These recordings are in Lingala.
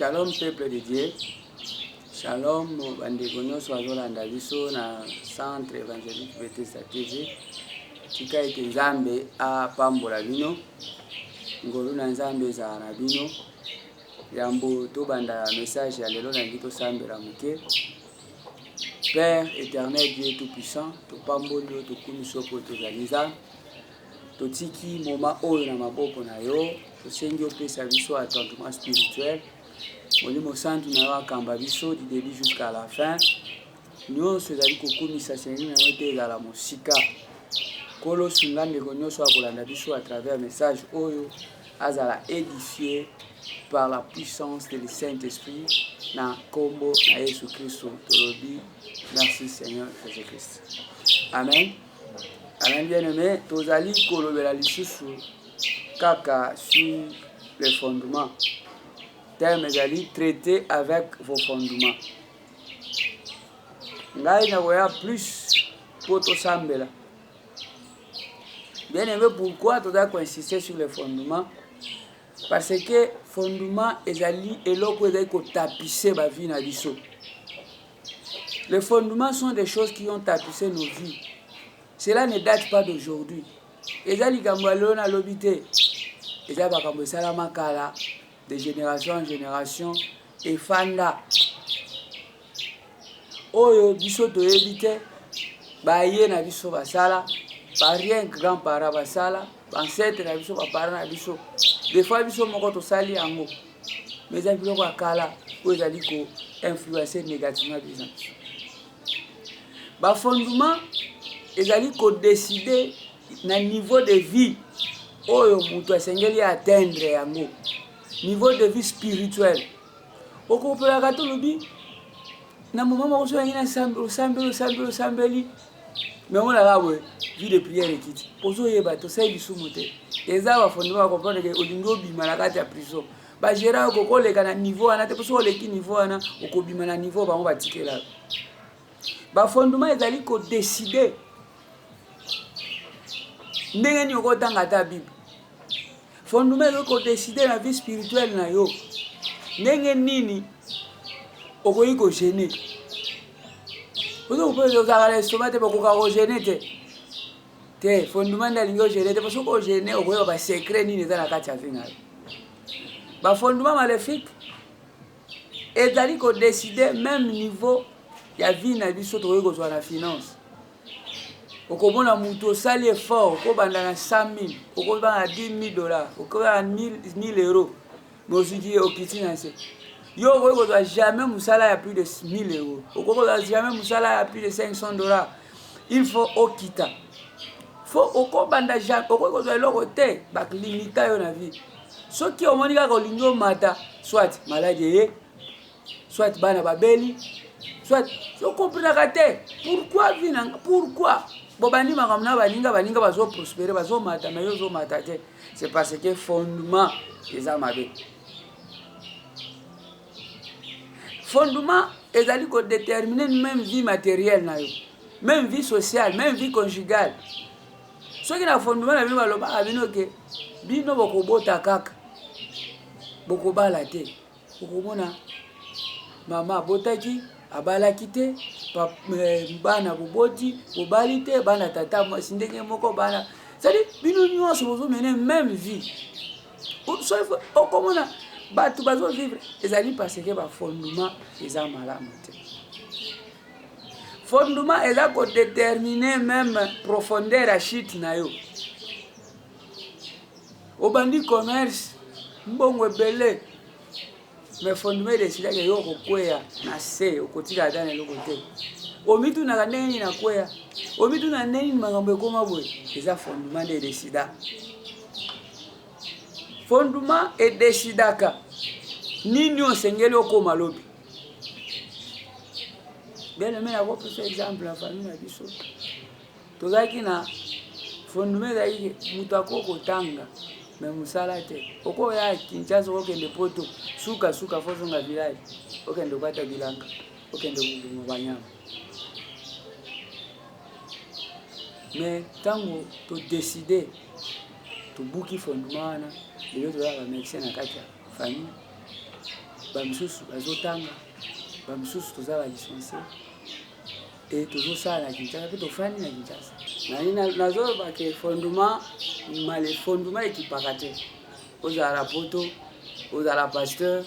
Shalom peuple de Dieu. Shalom bandeko nyonso azolanda biso na centre évangélique Bethesda TV. Tika ete Nzambe apambola bino. Ngolu na Nzambe ezala na bino. Yambo tobanda message ya lelo na ngito sambela muke. Père éternel Dieu tout-puissant, topamboli yo tokumi soko tozali Nzambe. Totiki moma oyo na maboko na yo, tosengi opesa biso attendement spirituel. Molimo santu na yo akamba biso du début jusqu'à la fin. Nyonso ezali kokumisa sengi na yo te ezala mosika. Kolo sunga ndeko nyonso akolanda biso à travers message oyo azala édifié par la puissance de le Saint-Esprit na kombo na Yesu Kristo tolobi. Merci Seigneur Jésus-Christ. Amen. Amen bien-aimé, tozali kolobela lisusu kaka sur les fondements. Terme ezali traiter avec vos fondements. Ngai na voya plus poto sambela. Bien-aimé, pourquoi tozali insister sur les fondements? Parce que fondement ezali eloko ezali ko tapisser ba vie na biso. Les fondements sont des choses qui ont tapissé nos vies. Cela ne date pas d'aujourd'hui. Ezali kambalona na lobité. Ezali bakambo salama kala de génération en génération et fanda. Oyo biso to éviter ba ye na biso basala, ba rien grand-parent basala, ancêtre na biso ba parents na biso. Des fois biso moko to sali yango. Mais ezali biloko akala oyo ezali ko influencer négativement biso. Ba fondement ezali ko décider na niveau de vie oyo mutu asengeli atteindre yango. Niveau de vie spirituel. Oko pela katulubi na moment moko so ngina sambeli. Mais on a là vie de prière et quitte. Pozo yeba to sai bisumu te. Eza ba fondement comprendre que olingo bima na kati ya prison. Ba gera ko koleka na niveau ana te poso oleki niveau ana okobima na niveau ba on va tikela. Ba fondement ezali ko décider ndenge ni okotanga ta Bible. Fondement ezali ko décider la vie spirituelle na yo. Ndenge nini okoyi ko gêner. Ozo poser za la estomac te boko ka gêner te. Te fondement ndalingo gêner te parce que gêner okoyi ba secret nini za na kati ya vinga. Ba fondement maléfique ezali ko décider même niveau ya vie na biso to ko zo na finance. Okomona mutu osali effort okobanda na 100 000, okobanda na 10 000 $, okobanda na 1000 euros. Mais aujourd'hui okiti na se. Yo ko jamais musala ya plus de 1000 euros. Okokoza jamais musala ya plus de 500 $. Il faut okita. Faut okobanda jamais okokoza eloko te ba limita yo na vie. Soki omoni ka kolingo mata soit maladie, soit bana babeli, soit so comprendre te. Pourquoi vina? Pourquoi? Bobani makamna baninga bazo prospérer bazo mata mais yo zo mata te. C'est parce que fondement eza mabe. Fondement ezali ko déterminer même vie matérielle na yo, même vie sociale, même vie conjugale. Ce qui na fondement na bino baloba abino ke bino bokobota kaka. Bokobala te. Bokomona mama botaki abalaki te, bana boboti, bobali te, bana tata mwasi ndenge moko bana. C'est-à-dire bino nyonso bozo mener même vie. So okomona batu bazo vivre ezali parce que ba fondement eza malamu te. Fondement eza ko déterminer même profondeur à chute na yo. Obandi commerce mbongo ebele. Mais fondement décide que yo kokwea na se okotika dana loko te. Omitu na kaneni na kwea. Omitu na neni makambo ekoma boye. Eza fondement de décida. Fondement et décidaka. Nini osengeli okoma lobi. Bien aimé na votre exemple la famille na biso. Tozaki na fondement ezali mutu akoko tanga. Mais musala te. Oko ya Kinshasa okende poto suka fozonga village. Okende kwata bilanga. Okende kubuma banyama. Mais tango to décider to buki fondement na lelo to ya ba médecin na kati ya famille. bamisusu bazotanga bamisusu toza ba licencié et tozosala na Kinshasa mpe tofandi na Kinshasa nani nazoloba ke fondement male fondement ekipaka te ozala poto ozala pasteur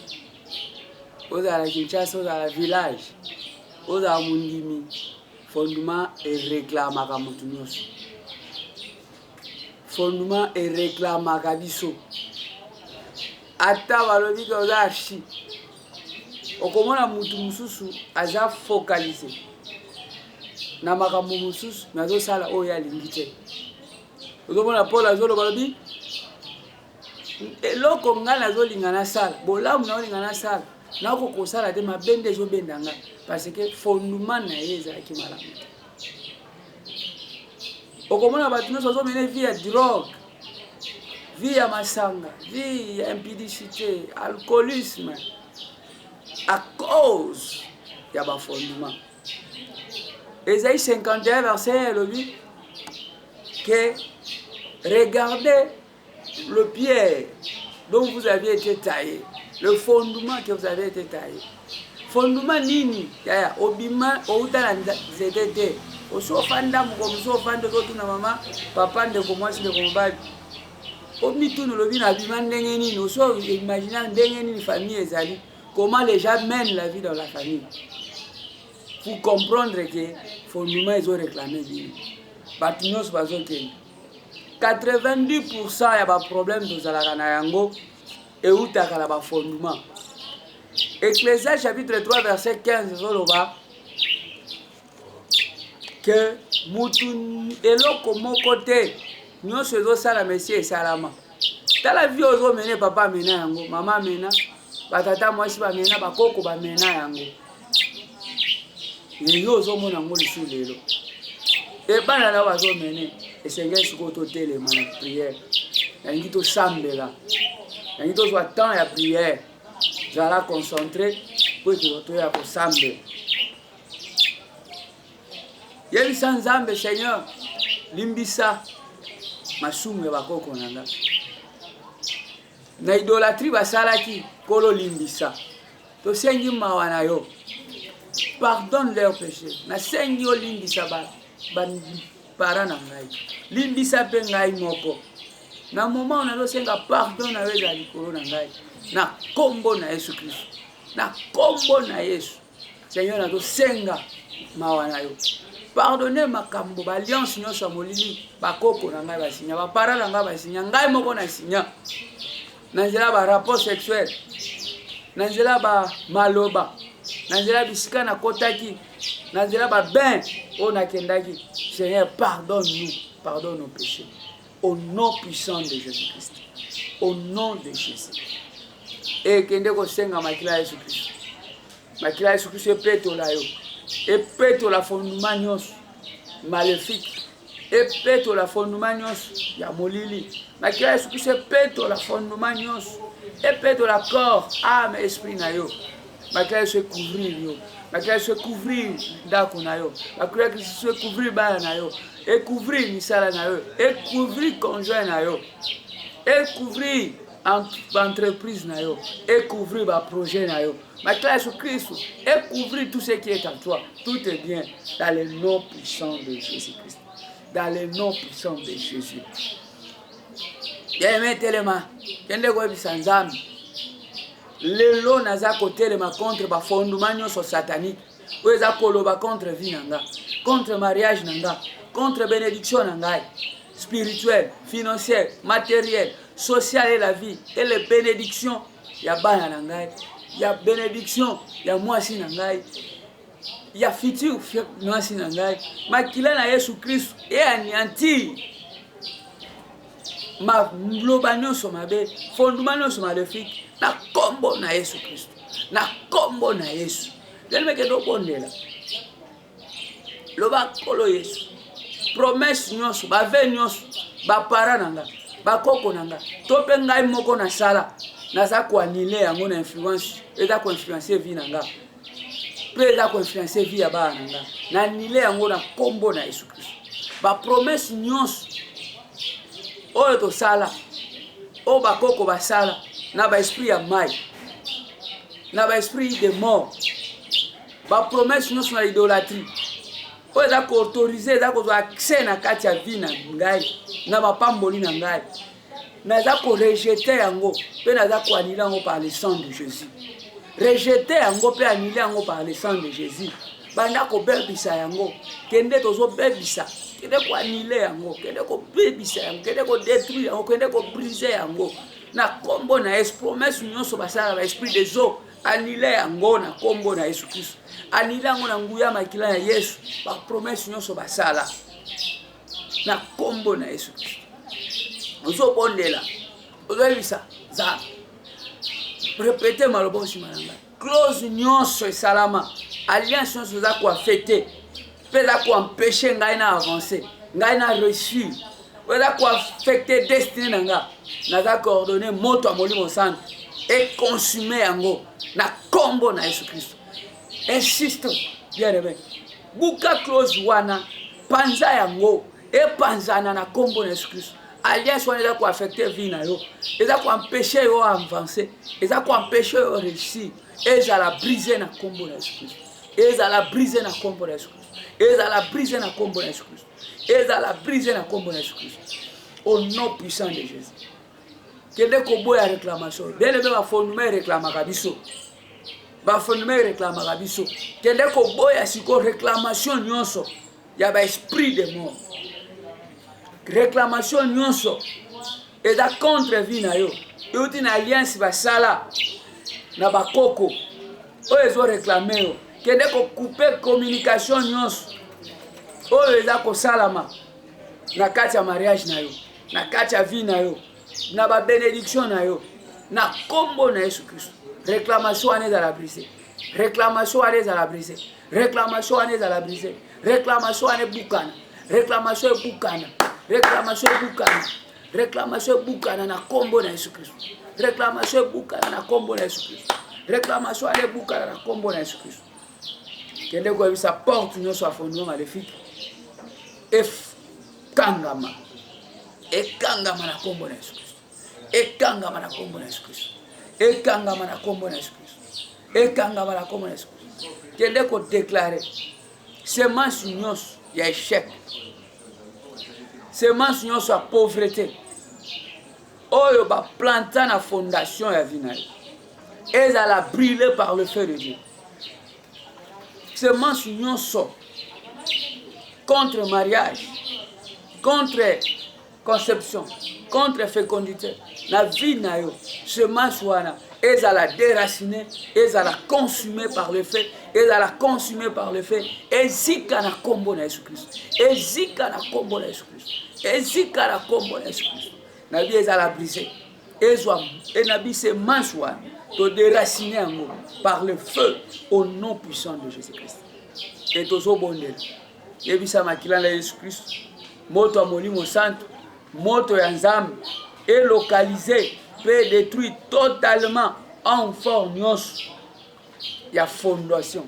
ozala Kinshasa ozala village ozala mondimi fondement ereklamaka motu nyonso fondement ereklamaka biso ata balobi ke oza archi okomona mutu mosusu aza focalise na makambo mosusu me azosala oyo alingi te ozomona Paul azoloba lobi eloko ngai nazolinga nasala bolamu naolinga nasala nakokosala te mabe nde ezobenda ngai parce que fondement na ye ezalaki malamu te okomona bato nyonso bazomene vie ya drogue vie ya masanga vie ya impudicité alcoolisme à cause ya bafondement Ésaïe 51 verset elobi que regardez le pierre dont vous avez été taillé, le fondement que vous avez été taillé. Fondement nini ya obima outa na nzete te osofanda moko musofanda totuna mama papa ndeko mwasi ndeko mobali omitunu lobi na bima ndenge nini oso imaginer ndenge nini famille ezali comment les gens mènent la vie dans la famille pour comprendre que fondement ils ont réclamé bien bato nyonso bazokende 90% ya baproblème tozalaka na yango eutaka na bafondement. Ecclésiaste chapitre 3 verset 15 ezoloba que mutu eloko moko te nyonso ezosala mesi esalama tala vie ozomene papa amena yango mama amena batata mwasi bamena bakoko bamena yango yeyo ozomona yango lisu lelo ebana na bazomene esengeli sikoyo totelema na priere nalingi tosambela nalingi tozwa temps ya priere zala concentré po ete toya kosambela yebisa nzambe Seigneur limbisa masumu ya bakoko na nga na idolatrie basalaki kolo limbisa tosengi mawa na yo pardonne leur péché nasengi yo limbisa para na ngai limbisa mpe ngai moko na moment nazosenga pardon na yo eza likolo na ngai na kombo na Yesu Kristo na kombo na Yesu Seigneur nazosenga mawa na yo pardonner makambo b'alliance nyonso ya molili bakoko na ngai basinya bapara na ngai basinya ngai moko na sinya na nzela ba rapport sexuel na nzela ba maloba na nzela bisika na kotaki na nzela ba bain oyo nakendaki Seigneur pardonne nos péchés au nom puissant de Jésus-Christ au nom de Jésus ekende kosenga makila ya Yesu Kristo makila ya Yesu Kristo epetola yo epetola fondement nyonso maléfique epetola fondement nyonso ya molili makila ya Yesu Kristo epetola fondement nyonso epetola corps âme esprit na yo makila ya Yesu couvrir yo makila ya Yesu couvrir ndako na yo makila ya Yesu couvrir bana na yo couvrir misala na yo couvrir conjoint na yo couvrir entreprise na yo couvrir ba projet na yo makila ya Yesu Kristo couvrir tout ce qui est en toi tout est bien dans le nom puissant de Jésus-Christ dans le nom puissant de Jésus yeme telema kende koyebisa nzambe lelo naza kotelema contre bafondement nyonso satanique oyo eza koloba contre vie na nga contre mariage na nga contre bénédiction na ngai spirituelle financière matérielle sociale et la vie et les bénédictions ya bana na ngai ya bénédiction ya mwasi na ngai ya futur mwasi na ngai makila na Yesu Kristo anéantir maloba nyonso mabe fondement nyonso maléfique na kombo na Yesu Kristo na kombo na Yesu delemeke dobondela loba kolo Yesu promesse nyonso bave nyonso bapara na nga bakoko na nga to mpe ngai moko na sala naza koanile yango na influence eza koinfluencer vie na nga mpe eza koinfluencer vie ya bana na nga na anile yango na kombo na Yesu Kristo bapromesse nyonso oyo tosala oyo bakoko basala na baesprit ya mai na ba esprit de mort ba promesse nyonso na idolâtrie oyo eza koautorize eza kozwa accès na kati ya vie na ngai na bapamboli na ngai naza korejete yango mpe naza koanile yango par le sang de Jésus. Rejete yango mpe anile yango par le sang de Jésus. Banda kobebisa yango kende tozobebisa kende koanile yango kende kobebisa yango kende kodétruire yango kende kobrise yango na kombo na Yesu. Promesse nyonso basala ba esprit des eaux anile yango na kombo na Yesu Kristo. Anile yango na nguya makila ya Yesu. Ba promesse nyonso basala na kombo na Yesu Kristo. Ozobondela ozobisa za répétez maloba osimana clause nyonso esalama alliance nyonso za koaffecte mpe za koempêche ngai na avancer ngai na réussir oza koaffecte destine na nga naza coordonné moto ya Molimo Santo econsume yango na kombo na Yesu Kristo. Insiste bien aimé buka clause wana panza yango epanzana na kombo na Yesu Kristo. Alliance wana eza koaffecte vie na yo eza koempêche yo avancer eza koempêche yo réussir ezala brise na kombo na Yesu Kristo. Ezala brise na kombo na Yesu Kristo. Ezala brise na kombo na Yesu Kristo. Ezala brise na kombo na Yesu Kristo. Au nom puissant de Jésus. Kende koboya réclamation bien aimé bafondement réclamaka biso bafondement réclamaka biso kende koboya siko réclamation nyonso ya ba esprit de mort réclamation nyonso eza contre vie na yo euti na alliance basala na bakoko oyo ezo réclame yo kende couper communication nyonso oyo eza kosalama na kati ya mariage na yo na kati ya vie na yo na ba bénédiction na yo na kombo na Yesu Kristo. Réclamation wana ezala brise réclamation wana ezala brise réclamation wana ezala brise réclamation wana ebukana réclamation ebukana réclamation ebukana réclamation ebukana na kombo na Yesu Kristo. Réclamation ebukana na kombo na Yesu Kristo. Réclamation wana ebukana na kombo na Yesu Kristo. Kende koyebisa porte nyonso ya fondement maléfique ekangama ekangama na kombo na Yesu Kristo. Ekangama na kombo na Yesu Kristo. Ekangama na kombo na Yesu Kristo. Ekangama na kombo na Yesu Kristo. Kende ko déclarer semence nyonso ya échec semence nyonso ya pauvreté oyo baplanta na fondation ya vie na yo ezala brûlé par le feu de Dieu. Semence nyonso contre mariage contre conception contre fécondité na vie na yo semence wana ezala déraciné ezala consumé par le feu ezala consumé par le feu ezika na kombo na Yesu Kristo ezika na kombo na Yesu Kristo ezika na kombo na Yesu Kristo na vie ezala brisé ezwa enabi semence wana to déraciné yango par le feu au nom puissant de Jésus-Christ et tozobondela yebisa makila na Yesu Kristo moto ya Molimo Santo moto ya Nzambe est localisé peut détruire totalement en forme nyonso ya fondation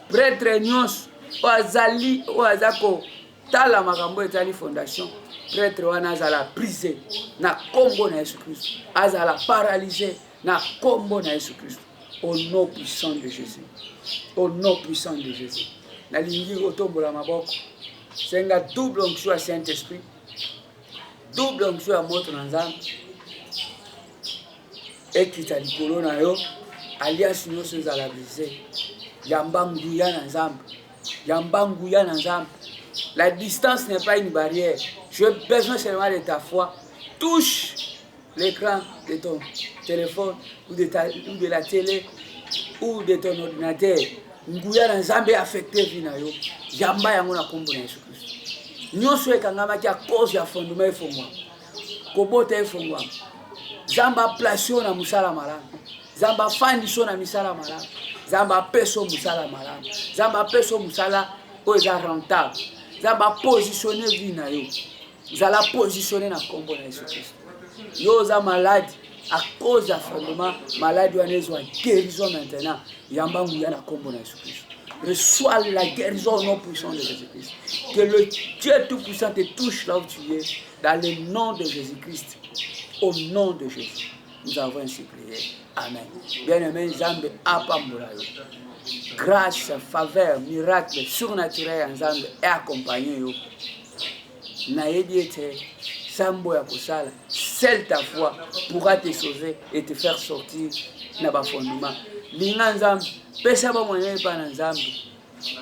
prêtre nyonso azali oaza kotala makambo etali fondation prêtre wana azala brisé na kombo na Yesu Kristo azala paralysé na kombo na Yesu Kristo au nom puissant de Jésus au nom puissant de Jésus nalingi kotombola maboko senga double onction ya Saint-Esprit double onction ya moto na Nzambe ekita likolo na yo alliance nyonso ezala brisé yamba nguya na Nzambe yamba nguya na Nzambe. La distance n'est pas une barrière. J'ai besoin seulement de ta foi. Touche l'écran de ton téléphone ou de la télé ou de ton ordinateur. Nguya na Nzambe affecté vie na yo yamba yango na kombo na Yesu Kristo. Nyonso ekangamaki a cause ya fondement efongwa kobota efongwa Zamba plasio na musala malamu Zamba fandiso na misala malamu Zamba peso musala malamu Zamba peso musala oza rentable Zamba positionner vie na yo Zala positionner na kombo na Yesu Kristo. Yo za malade à cause ya fondement malade wana ezwa guérison maintenant yamba nguya na kombo na Yesu Kristo. Reçois la guérison au nom puissant de Jésus-Christ. Que le Dieu tout-puissant te touche là où tu es dans le nom de Jésus-Christ. Au nom de Jésus. Nous avons ainsi prié. Amen. Bien-aimé, Nzambe apambola yo. Grâce, faveur, miracle, surnaturel Nzambe et accompagné yo. Nayebi ete sambo ya kosala, seule ta foi pourra te sauver et te faire sortir na ba fondement. Linga Nzambe, pesa ba moyen pa na Nzambe.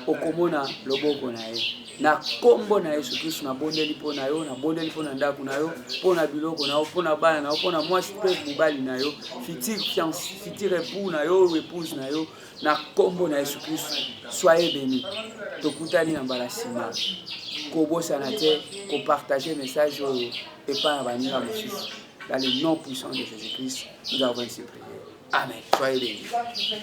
Okomona loboko na ye. Na kombo na Yesu Kristo na bondeli po na yo, na bondeli po na ndako na yo, po na biloko na yo, po na bana na yo, po na mwasi pe mobali na yo, fitir époux na yo, épouse na yo, na kombo na Yesu Kristo. Soyez bénis. Tokutani na balasima. Kobosana te, ko partager message et pas abanira mosusu. Dans le nom puissant de Jésus-Christ, nous avons ainsi prié. Amen. Soyez bénis.